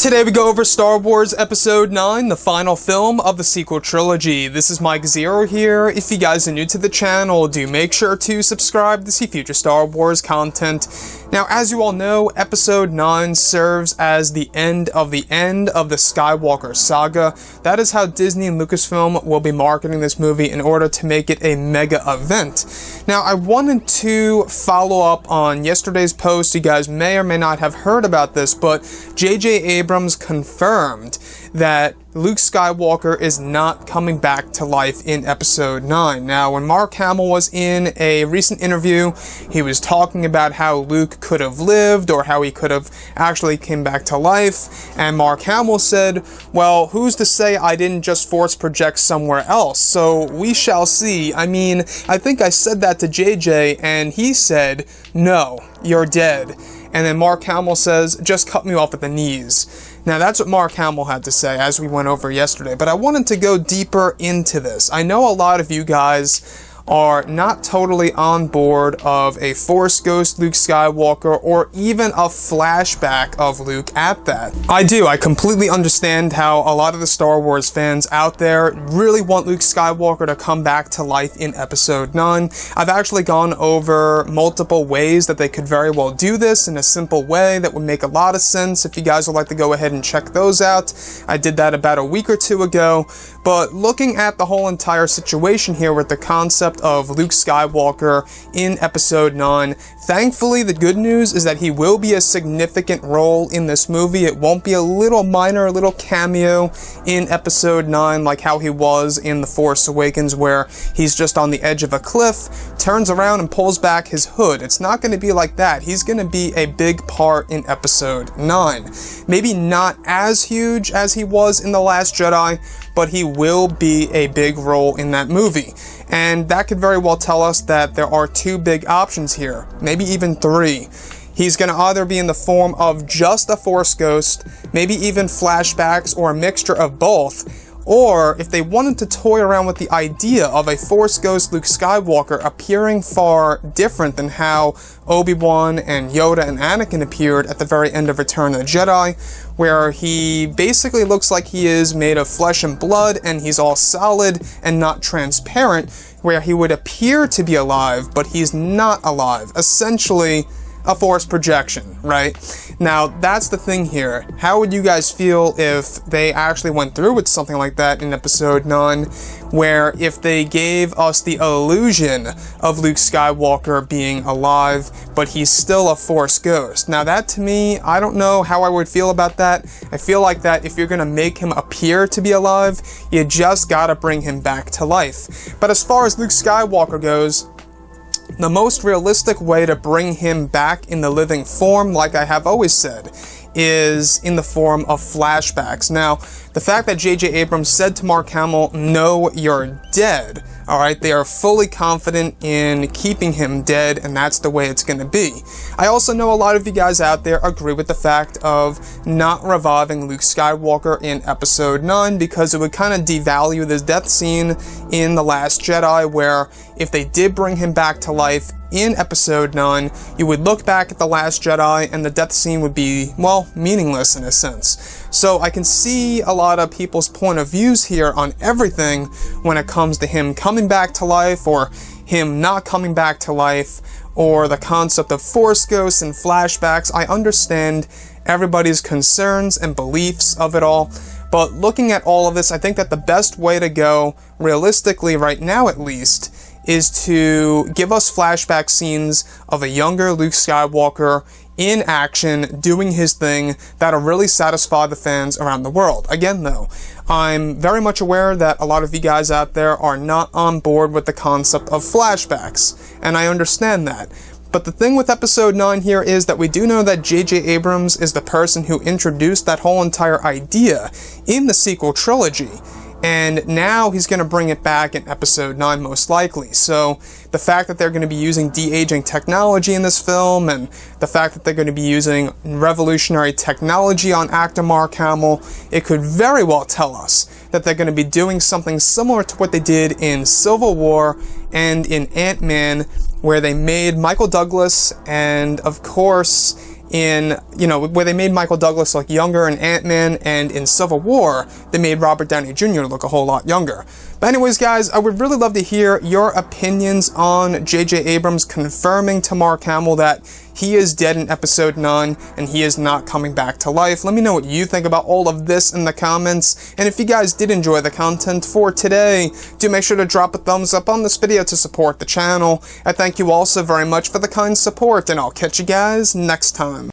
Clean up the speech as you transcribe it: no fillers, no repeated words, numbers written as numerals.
Today we go over Star Wars Episode 9, the final film of the sequel trilogy. This is Mike Zero here. If you guys are new to the channel, do make sure to subscribe to see future Star Wars content. Now, as you all know, Episode 9 serves as the end of the Skywalker saga. That is how Disney and Lucasfilm will be marketing this movie in order to make it a mega event. Now, I wanted to follow up on yesterday's post. You guys may or may not have heard about this, but JJ Abrams confirmed that Luke Skywalker is not coming back to life in Episode 9. Now, when Mark Hamill was in a recent interview, he was talking about how Luke could have lived, or how he could have actually came back to life, and Mark Hamill said, well, who's to say I didn't just force project somewhere else? So, we shall see. I mean, I think I said that to JJ, and he said, no, you're dead. And then Mark Hamill says, just cut me off at the knees. Now, that's what Mark Hamill had to say, as we went over yesterday, but I wanted to go deeper into this. I know a lot of you guys are not totally on board of a Force Ghost Luke Skywalker, or even a flashback of Luke at that. I completely understand how a lot of the Star Wars fans out there really want Luke Skywalker to come back to life in Episode 9. I've actually gone over multiple ways that they could very well do this in a simple way that would make a lot of sense. If you guys would like to go ahead and check those out, I did that about a week or two ago. But looking at the whole entire situation here with the concept of Luke Skywalker in Episode 9, thankfully the good news is that he will be a significant role in this movie. It won't be a little minor, little cameo in Episode 9 like how he was in The Force Awakens, where he's just on the edge of a cliff, turns around and pulls back his hood. It's not going to be like that. He's going to be a big part in Episode 9. Maybe not as huge as he was in The Last Jedi, but he will be a big role in that movie. And that could very well tell us that there are two big options here, maybe even three. He's going to either be in the form of just a Force Ghost, maybe even flashbacks or a mixture of both, or if they wanted to toy around with the idea of a Force Ghost Luke Skywalker appearing far different than how Obi-Wan and Yoda and Anakin appeared at the very end of Return of the Jedi, where he basically looks like he is made of flesh and blood and he's all solid and not transparent, where he would appear to be alive, but he's not alive. Essentially, a Force projection, right? Now, that's the thing here. How would you guys feel if they actually went through with something like that in Episode 9, where if they gave us the illusion of Luke Skywalker being alive, but he's still a Force Ghost? Now, that to me, I don't know how I would feel about that. I feel like that if you're gonna make him appear to be alive, you just gotta bring him back to life. But as far as Luke Skywalker goes, the most realistic way to bring him back in the living form, like I have always said, is in the form of flashbacks. Now, the fact that JJ Abrams said to Mark Hamill, no, you're dead, alright, they are fully confident in keeping him dead, and that's the way it's gonna be. I also know a lot of you guys out there agree with the fact of not reviving Luke Skywalker in Episode 9, because it would kind of devalue this death scene in The Last Jedi, where if they did bring him back to life in Episode 9, you would look back at The Last Jedi and the death scene would be, well, meaningless in a sense. So I can see a lot of people's point of views here on everything when it comes to him coming back to life or him not coming back to life, or the concept of Force Ghosts and flashbacks. I understand everybody's concerns and beliefs of it all, but looking at all of this, I think that the best way to go, realistically right now at least, is to give us flashback scenes of a younger Luke Skywalker in action, doing his thing, that'll really satisfy the fans around the world. Again though, I'm very much aware that a lot of you guys out there are not on board with the concept of flashbacks, and I understand that. But the thing with Episode 9 here is that we do know that JJ Abrams is the person who introduced that whole entire idea in the sequel trilogy. And now he's going to bring it back in Episode 9 most likely. So the fact that they're going to be using de-aging technology in this film, and the fact that they're going to be using revolutionary technology on actor Mark Hamill, it could very well tell us that they're going to be doing something similar to what they did in Civil War and in Ant-Man, where they made Michael Douglas and, of course, in, you know, where they made Michael Douglas look younger in Ant-Man, and in Civil War, they made Robert Downey Jr. look a whole lot younger. But anyways, guys, I would really love to hear your opinions on JJ Abrams confirming to Mark Hamill that he is dead in episode 9 and he is not coming back to life. Let me know what you think about all of this in the comments. And if you guys did enjoy the content for today, do make sure to drop a thumbs up on this video to support the channel. I thank you all so very much for the kind support, and I'll catch you guys next time.